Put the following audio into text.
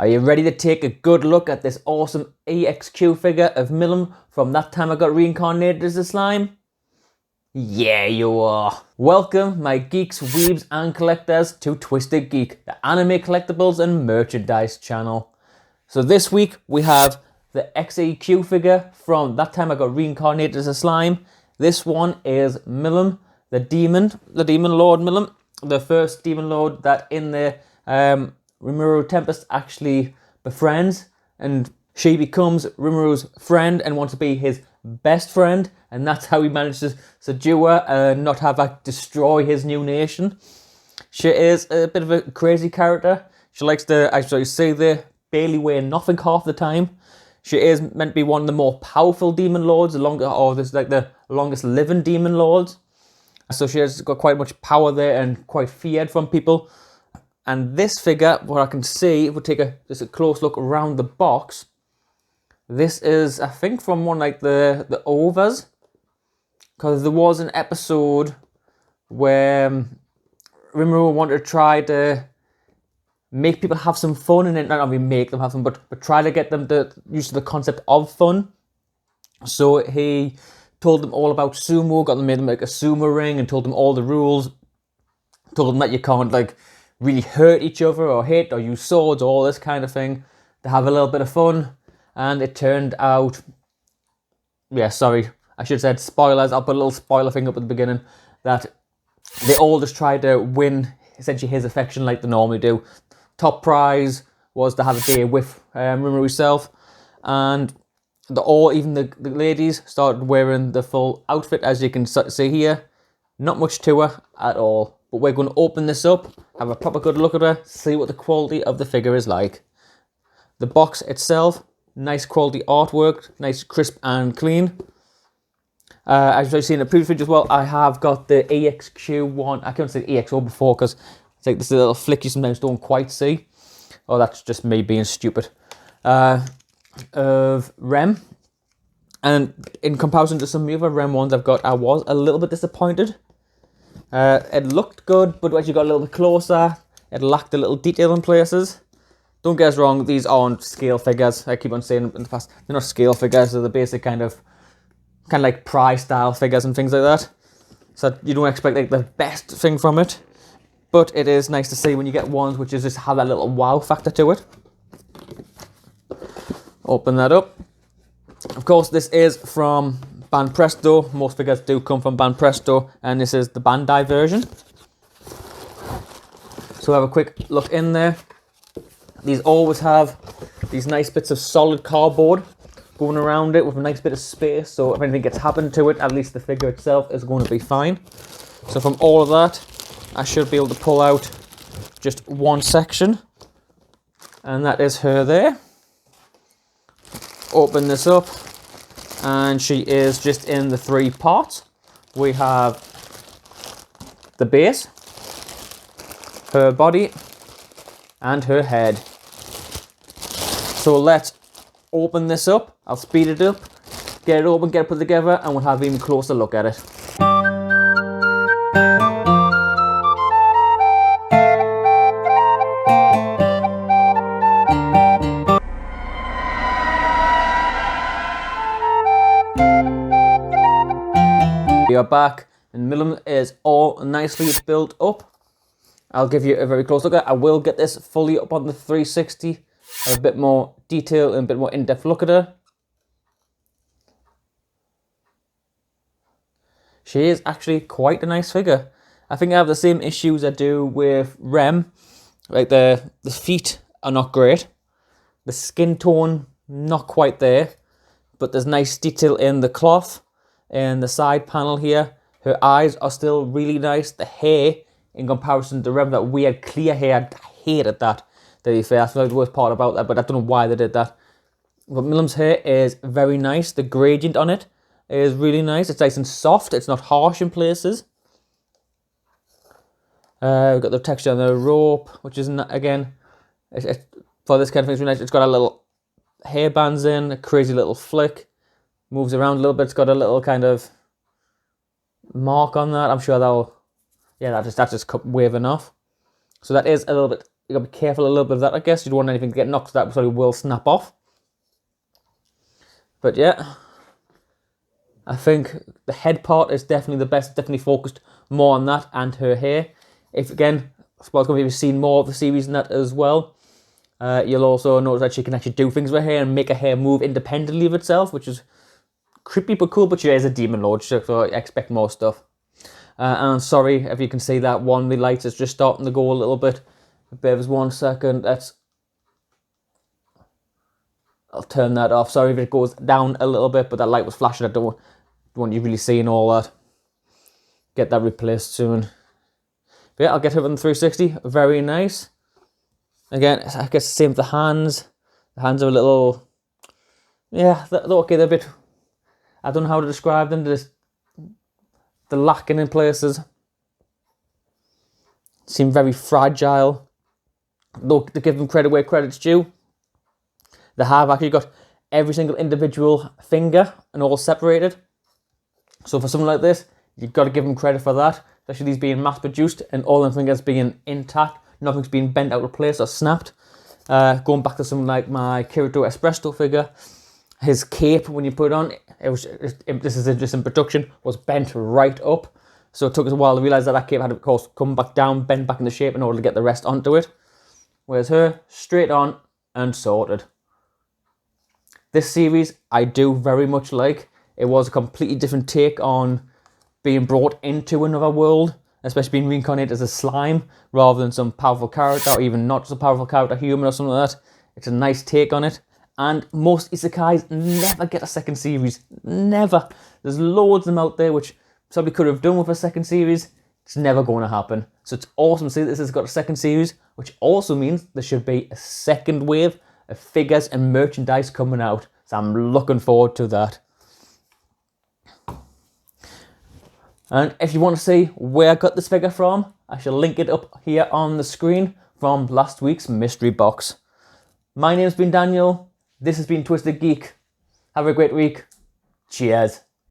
Are you ready to take a good look at this awesome EXQ figure of Milim from That Time I Got Reincarnated as a Slime? Yeah, you are. Welcome, my geeks, weebs and collectors to Twisted Geek, the anime collectibles and merchandise channel. So this week we have the XEQ figure from That Time I Got Reincarnated as a Slime. This one is Milim, the demon lord Milim, the first demon lord that in the Rimuru Tempest actually befriends, and she becomes Rimuru's friend and wants to be his best friend, and that's how he manages to subdue her and not have her destroy his new nation. She is a bit of a crazy character. She likes to, as you see there, barely wear nothing half the time. She is meant to be one of the more powerful demon lords, the longest living demon lords. So she has got quite much power there and quite feared from people. And this figure, what I can see, if we take just a close look around the box, this is, I think, from one like the overs, because there was an episode where Rimuru wanted to try to make people have some fun, and not only make them have fun, but try to get them to use the concept of fun. So he told them all about sumo, made them like a sumo ring, and told them all the rules. Told them that you can't like really hurt each other or hit or use swords or all this kind of thing, to have a little bit of fun. And it turned out, yeah, sorry, I should have said spoilers. I'll put a little spoiler thing up at the beginning, that they all just tried to win essentially his affection like they normally do. Top prize was to have a day with Rimuru himself, and even the ladies started wearing the full outfit, as you can see here. Not much to her at all. But we're going to open this up, have a proper good look at her, see what the quality of the figure is like. The box itself, nice quality artwork, nice crisp and clean. As you've seen in the previous video as well, I have got the EXQ one. I can't say EXO before because it's like this little flick you sometimes don't quite see. Oh, that's just me being stupid. Of Rem. And in comparison to some of the other Rem ones I've got, I was a little bit disappointed. It looked good, but when you got a little bit closer, it lacked a little detail in places. Don't get us wrong, these aren't scale figures. I keep on saying in the past, they're not scale figures. They're the basic kind of like prize style figures and things like that. So you don't expect like the best thing from it, but it is nice to see when you get ones which is just have that little wow factor to it. Open that up. Of course, this is from Banpresto. Most figures do come from Banpresto, and this is the Bandai version. So have a quick look in there. These always have these nice bits of solid cardboard going around it with a nice bit of space, so if anything gets happened to it, at least the figure itself is going to be fine. So from all of that, I should be able to pull out just one section, and that is her there. Open this up, and she is just in the three parts. We have the base, her body, and her head. So let's open this up. I'll speed it up, get it open, get it put together, and we'll have an even closer look at it. We are back, and Milim is all nicely built up. I'll give you a very close look at it. I will get this fully up on the 360, have a bit more detail and a bit more in-depth look at her. She is actually quite a nice figure. I think I have the same issues I do with Rem. Like the feet are not great. The skin tone, not quite there. But there's nice detail in the cloth. And the side panel here, her eyes are still really nice. The hair, in comparison to Rem, that weird clear hair, I hated that. To be fair, I feel like the worst part about that, but I don't know why they did that. But Milim's hair is very nice. The gradient on it is really nice. It's nice and soft. It's not harsh in places. We've got the texture on the rope, which is, again, for this kind of thing, it's really nice. It's got a little hair bands in, a crazy little flick. Moves around a little bit. It's got a little kind of mark on that. I'm sure that'll, yeah, that's just waving off. So that is a little bit you got to be careful a little bit of that, I guess. You don't want anything to get knocked, that probably will snap off. But yeah, I think the head part is definitely the best, definitely focused more on that and her hair. If again, I suppose you've seen more of the series in that as well. You'll also notice that she can actually do things with her hair and make her hair move independently of itself, which is creepy but cool. But she is a demon lord, so I expect more stuff. And I'm sorry if you can see that one, the light is just starting to go a little bit. Bear with us 1 second. I'll turn that off. Sorry if it goes down a little bit, but that light was flashing. I don't want you really seeing all that. Get that replaced soon. But yeah, I'll get her on the 360. Very nice. Again, I guess the same with the hands. The hands are a little... Yeah, they're okay. They're a bit... I don't know how to describe them. They're lacking in places. Seem very fragile. Though, to give them credit where credit's due, they have actually got every single individual finger and all separated. So for something like this, you've got to give them credit for that. Especially these being mass produced and all them fingers being intact. Nothing's been bent out of place or snapped. Going back to something like my Kirito Espresso figure, his cape, when you put it on, this is just in production, was bent right up. So it took us a while to realise that cape had to, of course, come back down, bend back into shape in order to get the rest onto it. Whereas her, straight on and sorted. This series, I do very much like. It was a completely different take on being brought into another world, especially being reincarnated as a slime rather than some powerful character, or even not just a powerful character, human or something like that. It's a nice take on it. And most isekais never get a second series. Never. There's loads of them out there which somebody could have done with a second series. It's never going to happen. So it's awesome to see this has got a second series, which also means there should be a second wave of figures and merchandise coming out. So I'm looking forward to that. And if you want to see where I got this figure from, I shall link it up here on the screen from last week's mystery box. My name's been Daniel. This has been Twisted Geek. Have a great week. Cheers.